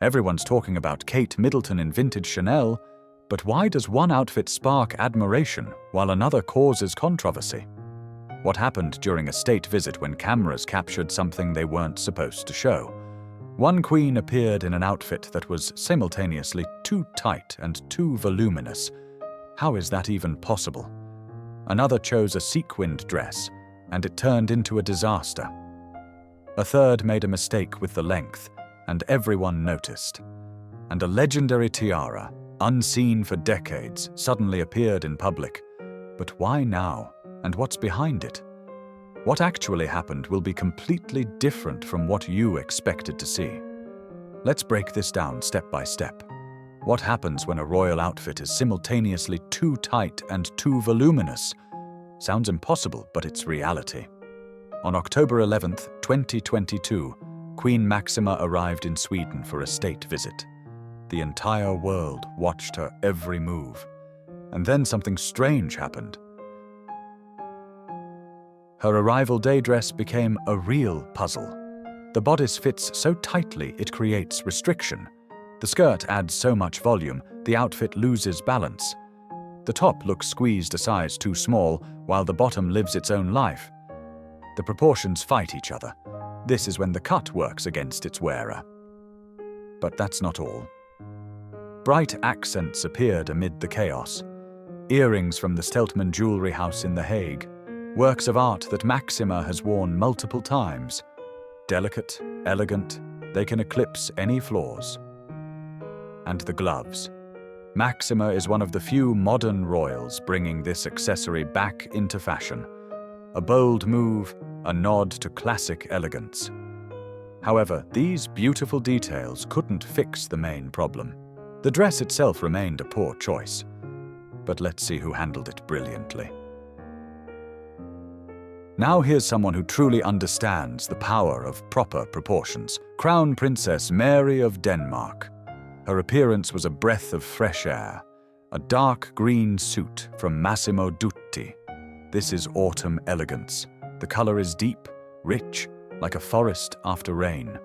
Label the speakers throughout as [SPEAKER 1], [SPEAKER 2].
[SPEAKER 1] Everyone's talking about Kate Middleton in vintage Chanel, but why does one outfit spark admiration while another causes controversy? What happened during a state visit when cameras captured something they weren't supposed to show? One queen appeared in an outfit that was simultaneously too tight and too voluminous. How is that even possible? Another chose a sequined dress, and it turned into a disaster. A third made a mistake with the length, and everyone noticed. And a legendary tiara, unseen for decades, suddenly appeared in public. But why now? And what's behind it? What actually happened will be completely different from what you expected to see. Let's break this down step by step. What happens when a royal outfit is simultaneously too tight and too voluminous? Sounds impossible, but it's reality. On October 11th, 2022, Queen Maxima arrived in Sweden for a state visit. The entire world watched her every move. And then something strange happened. Her arrival day dress became a real puzzle. The bodice fits so tightly it creates restriction. The skirt adds so much volume, the outfit loses balance. The top looks squeezed a size too small, while the bottom lives its own life. The proportions fight each other. This is when the cut works against its wearer. But that's not all. Bright accents appeared amid the chaos. Earrings from the Steltman jewelry house in The Hague. Works of art that Maxima has worn multiple times. Delicate, elegant, they can eclipse any flaws. And the gloves. Maxima is one of the few modern royals bringing this accessory back into fashion. A bold move, a nod to classic elegance. However, these beautiful details couldn't fix the main problem. The dress itself remained a poor choice. But let's see who handled it brilliantly. Now here's someone who truly understands the power of proper proportions. Crown Princess Mary of Denmark. Her appearance was a breath of fresh air. A dark green suit from Massimo Dutti. This is autumn elegance. The color is deep, rich, like a forest after rain.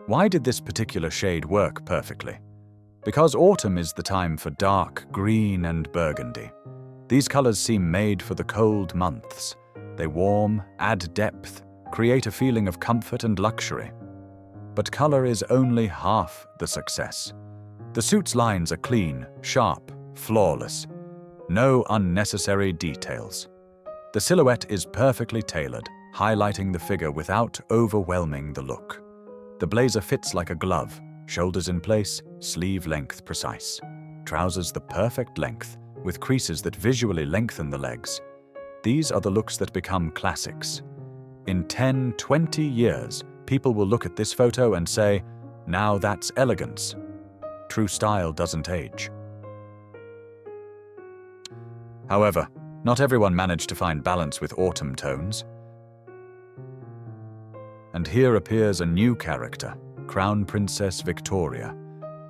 [SPEAKER 1] Why did this particular shade work perfectly? Because autumn is the time for dark green and burgundy. These colors seem made for the cold months. They warm, add depth, create a feeling of comfort and luxury. But color is only half the success. The suit's lines are clean, sharp, flawless. No unnecessary details. The silhouette is perfectly tailored, highlighting the figure without overwhelming the look. The blazer fits like a glove, shoulders in place, sleeve length precise. Trousers the perfect length, with creases that visually lengthen the legs. These are the looks that become classics. In 10, 20 years, people will look at this photo and say, now that's elegance. True style doesn't age. However, not everyone managed to find balance with autumn tones. And here appears a new character, Crown Princess Victoria.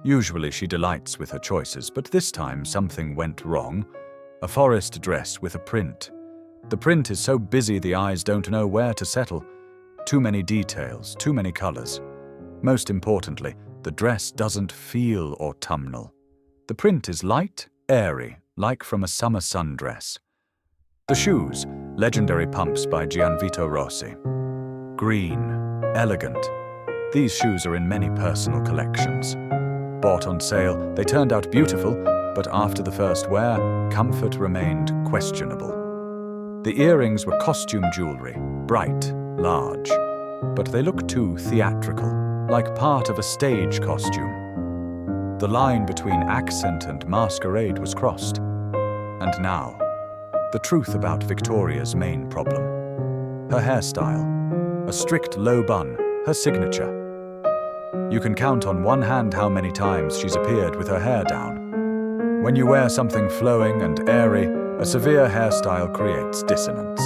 [SPEAKER 1] Usually she delights with her choices, but this time something went wrong. A forest dress with a print. The print is so busy the eyes don't know where to settle. Too many details, too many colors. Most importantly, the dress doesn't feel autumnal. The print is light, airy, like from a summer sundress. The shoes, legendary pumps by Gianvito Rossi. Green, elegant. These shoes are in many personal collections. Bought on sale, they turned out beautiful, but after the first wear, comfort remained questionable. The earrings were costume jewelry, bright, large, but they look too theatrical, like part of a stage costume. The line between accent and masquerade was crossed. And now, the truth about Victoria's main problem. Her hairstyle, a strict low bun, her signature. You can count on one hand how many times she's appeared with her hair down. When you wear something flowing and airy, a severe hairstyle creates dissonance.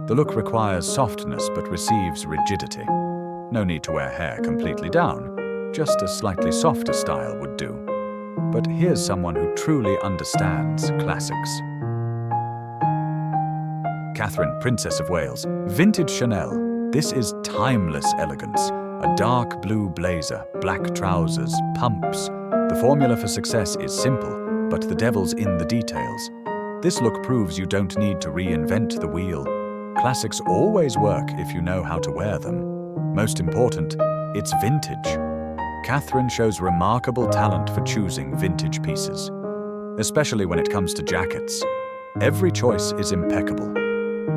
[SPEAKER 1] The look requires softness but receives rigidity. No need to wear hair completely down, just a slightly softer style would do. But here's someone who truly understands classics. Catherine, Princess of Wales, vintage Chanel. This is timeless elegance, A dark blue blazer, black trousers, pumps. The formula for success is simple, but the devil's in the details. This look proves you don't need to reinvent the wheel. Classics always work if you know how to wear them. Most important, it's vintage. Catherine shows remarkable talent for choosing vintage pieces, especially when it comes to jackets. Every choice is impeccable.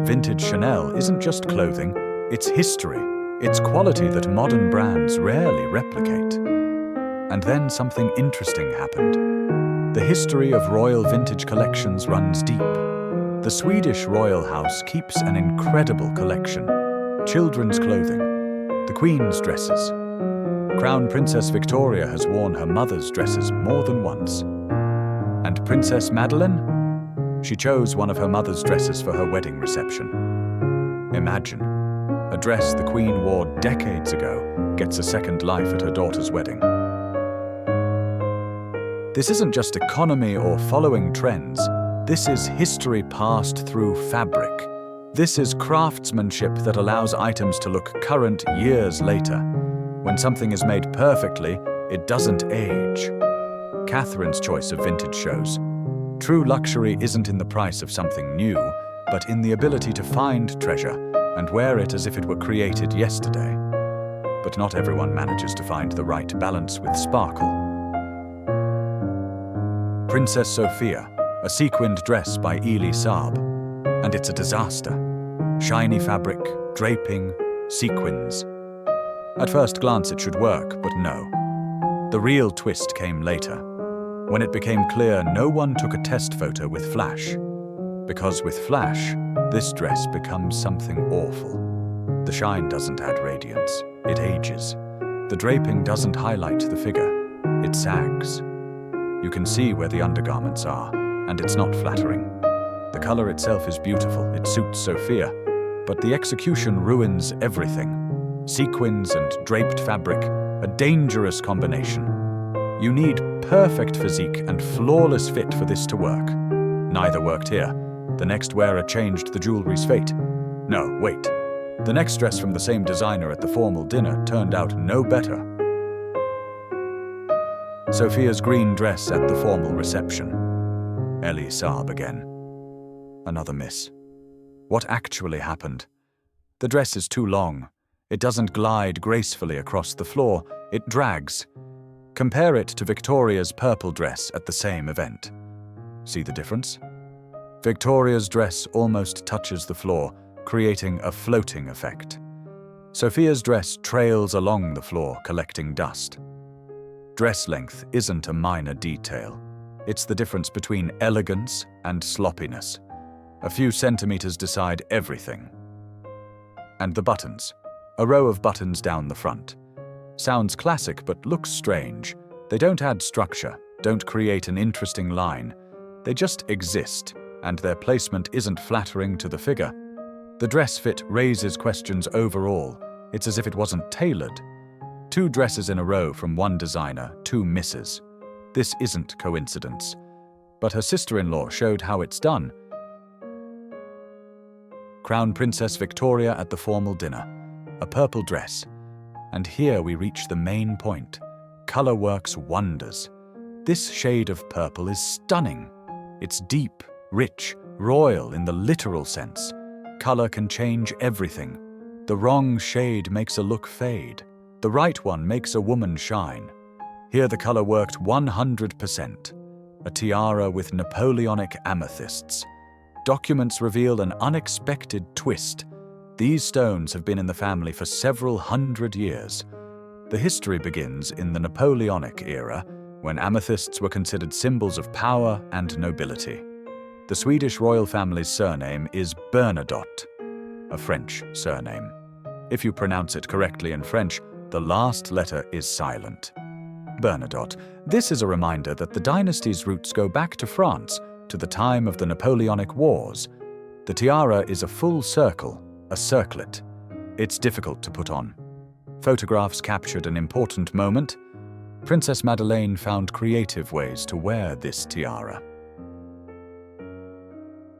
[SPEAKER 1] Vintage Chanel isn't just clothing, it's history. It's quality that modern brands rarely replicate. And then something interesting happened. The history of royal vintage collections runs deep. The Swedish royal house keeps an incredible collection. Children's clothing, the Queen's dresses. Crown Princess Victoria has worn her mother's dresses more than once. And Princess Madeleine? She chose one of her mother's dresses for her wedding reception. Imagine, a dress the Queen wore decades ago gets a second life at her daughter's wedding. This isn't just economy or following trends. This is history passed through fabric. This is craftsmanship that allows items to look current years later. When something is made perfectly, it doesn't age. Catherine's choice of vintage shows. True luxury isn't in the price of something new, but in the ability to find treasure and wear it as if it were created yesterday. But not everyone manages to find the right balance with sparkle. Princess Sophia, a sequined dress by Elie Saab, and it's a disaster. Shiny fabric, draping, sequins. At first glance it should work, but no. The real twist came later, when it became clear no one took a test photo with flash. Because with flash, this dress becomes something awful. The shine doesn't add radiance, it ages. The draping doesn't highlight the figure, it sags. You can see where the undergarments are, and it's not flattering. The color itself is beautiful, it suits Sophia, but the execution ruins everything. Sequins and draped fabric, a dangerous combination. You need perfect physique and flawless fit for this to work. Neither worked here. The next wearer changed the jewelry's fate. No, wait. The next dress from the same designer at the formal dinner turned out no better. Sophia's green dress at the formal reception. Elie Saab again. Another miss. What actually happened? The dress is too long. It doesn't glide gracefully across the floor, it drags. Compare it to Victoria's purple dress at the same event. See the difference? Victoria's dress almost touches the floor, creating a floating effect. Sophia's dress trails along the floor, collecting dust. Dress length isn't a minor detail. It's the difference between elegance and sloppiness. A few centimeters decide everything. And the buttons. A row of buttons down the front. Sounds classic but looks strange. They don't add structure, don't create an interesting line. They just exist, and their placement isn't flattering to the figure. The dress fit raises questions overall. It's as if it wasn't tailored. 2 dresses in a row from one designer, 2 misses. This isn't coincidence. But her sister-in-law showed how it's done. Crown Princess Victoria at the formal dinner. A purple dress. And here we reach the main point. Color works wonders. This shade of purple is stunning. It's deep, rich, royal in the literal sense. Color can change everything. The wrong shade makes a look fade. The right one makes a woman shine. Here the color worked 100%. A tiara with Napoleonic amethysts. Documents reveal an unexpected twist. These stones have been in the family for several hundred years. The history begins in the Napoleonic era, when amethysts were considered symbols of power and nobility. The Swedish royal family's surname is Bernadotte, a French surname. If you pronounce it correctly in French, the last letter is silent. Bernadotte. This is a reminder that the dynasty's roots go back to France, to the time of the Napoleonic Wars. The tiara is a full circle, a circlet. It's difficult to put on. Photographs captured an important moment. Princess Madeleine found creative ways to wear this tiara.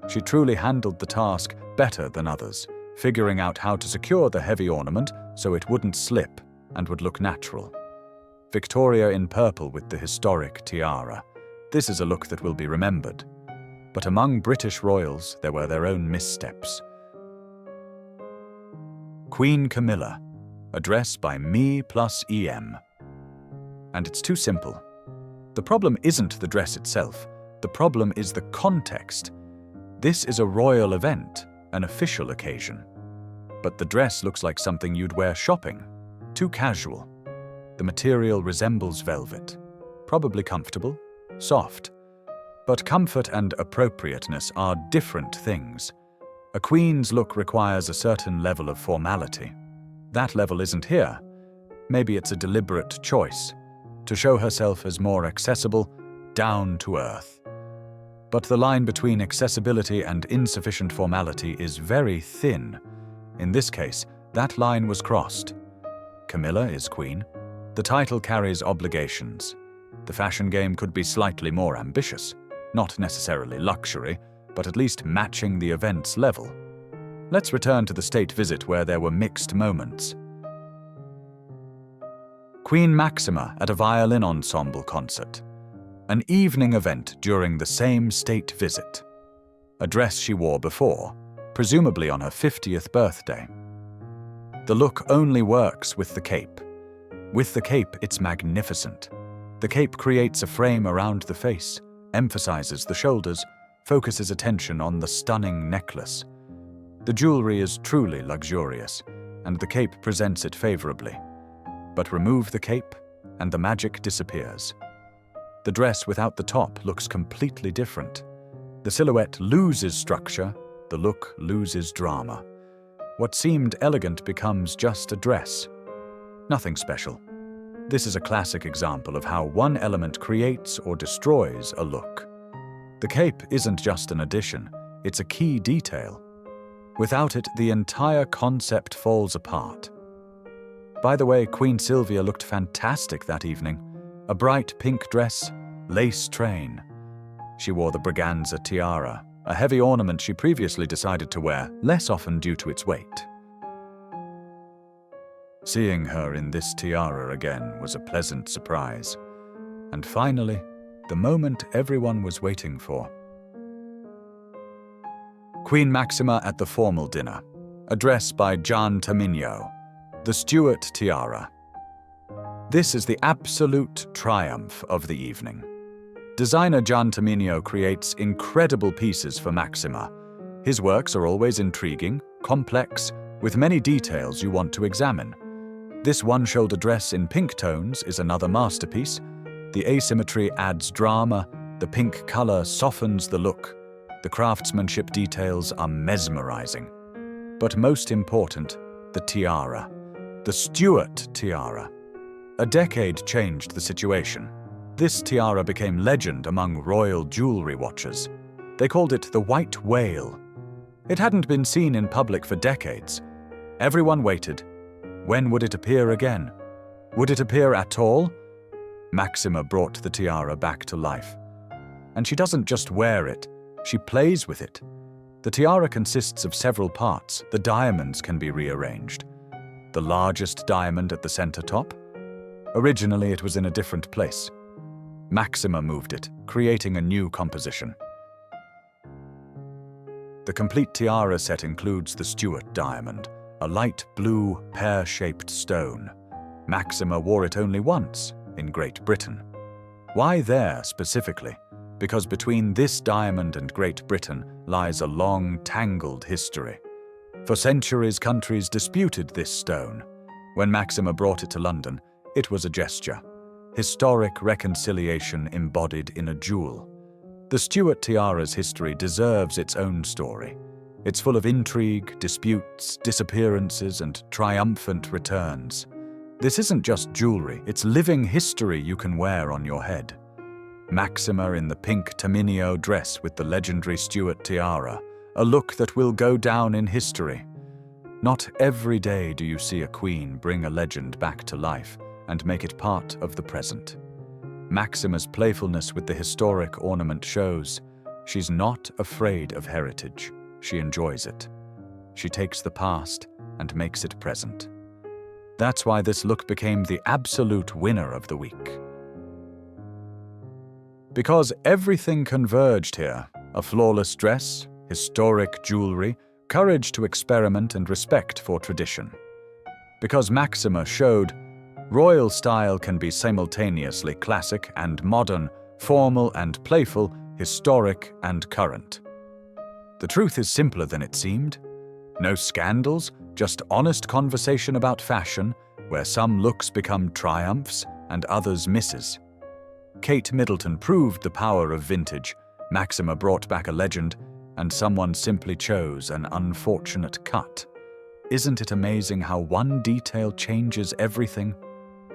[SPEAKER 1] She truly handled the task better than others, figuring out how to secure the heavy ornament so it wouldn't slip. and would look natural. Victoria in purple with the historic tiara. This is a look that will be remembered. But among British royals, there were their own missteps. Queen Camilla, a dress by me plus EM. And it's too simple. The problem isn't the dress itself. The problem is the context. This is a royal event, an official occasion. But the dress looks like something you'd wear shopping. Too casual. The material resembles velvet. Probably comfortable, soft. But comfort and appropriateness are different things. A queen's look requires a certain level of formality. That level isn't here. Maybe it's a deliberate choice, to show herself as more accessible, down to earth. But the line between accessibility and insufficient formality is very thin. In this case, that line was crossed. Camilla is queen. The title carries obligations. The fashion game could be slightly more ambitious. Not necessarily luxury, but at least matching the event's level. Let's return to the state visit where there were mixed moments. Queen Maxima at a violin ensemble concert. An evening event during the same state visit. A dress she wore before, presumably on her 50th birthday. The look only works with the cape. With the cape, it's magnificent. The cape creates a frame around the face, emphasizes the shoulders, focuses attention on the stunning necklace. The jewelry is truly luxurious, and the cape presents it favorably. But remove the cape, and the magic disappears. The dress without the top looks completely different. The silhouette loses structure, the look loses drama. What seemed elegant becomes just a dress. Nothing special. This is a classic example of how one element creates or destroys a look. The cape isn't just an addition, it's a key detail. Without it, the entire concept falls apart. By the way, Queen Sylvia looked fantastic that evening. A bright pink dress, lace train. She wore the Braganza tiara, a heavy ornament she previously decided to wear, less often due to its weight. Seeing her in this tiara again was a pleasant surprise. And finally, the moment everyone was waiting for. Queen Maxima at the formal dinner. A dress by Gian Tamino. The Stuart tiara. This is the absolute triumph of the evening. Designer Gian Tamino creates incredible pieces for Maxima. His works are always intriguing, complex, with many details you want to examine. This one-shoulder dress in pink tones is another masterpiece. The asymmetry adds drama, the pink color softens the look. The craftsmanship details are mesmerizing. But most important, the tiara. The Stuart tiara. A decade changed the situation. This tiara became legend among royal jewelry watchers. They called it the White Whale. It hadn't been seen in public for decades. Everyone waited. When would it appear again? Would it appear at all? Maxima brought the tiara back to life. And she doesn't just wear it, she plays with it. The tiara consists of several parts. The diamonds can be rearranged. The largest diamond at the center top? Originally, it was in a different place. Maxima moved it, creating a new composition. The complete tiara set includes the Stuart diamond, a light blue, pear-shaped stone. Maxima wore it only once, in Great Britain. Why there, specifically? Because between this diamond and Great Britain lies a long, tangled history. For centuries, countries disputed this stone. When Maxima brought it to London, it was a gesture. Historic reconciliation embodied in a jewel. The Stuart tiara's history deserves its own story. It's full of intrigue, disputes, disappearances, and triumphant returns. This isn't just jewelry, it's living history you can wear on your head. Maxima in the pink Tamino dress with the legendary Stuart tiara, a look that will go down in history. Not every day do you see a queen bring a legend back to life and make it part of the present. Maxima's playfulness with the historic ornament shows she's not afraid of heritage. She enjoys it. She takes the past and makes it present. That's why this look became the absolute winner of the week. Because everything converged here: a flawless dress, historic jewelry, courage to experiment, and respect for tradition. Because Maxima showed royal style can be simultaneously classic and modern, formal and playful, historic and current. The truth is simpler than it seemed. No scandals, just honest conversation about fashion, where some looks become triumphs and others misses. Kate Middleton proved the power of vintage, Maxima brought back a legend, and someone simply chose an unfortunate cut. Isn't it amazing how one detail changes everything?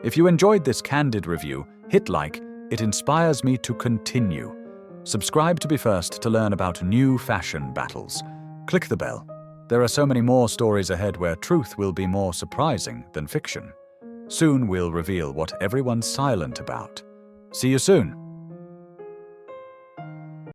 [SPEAKER 1] If you enjoyed this candid review, hit like. It inspires me to continue. Subscribe to be first to learn about new fashion battles. Click the bell. There are so many more stories ahead where truth will be more surprising than fiction. Soon we'll reveal what everyone's silent about. See you soon.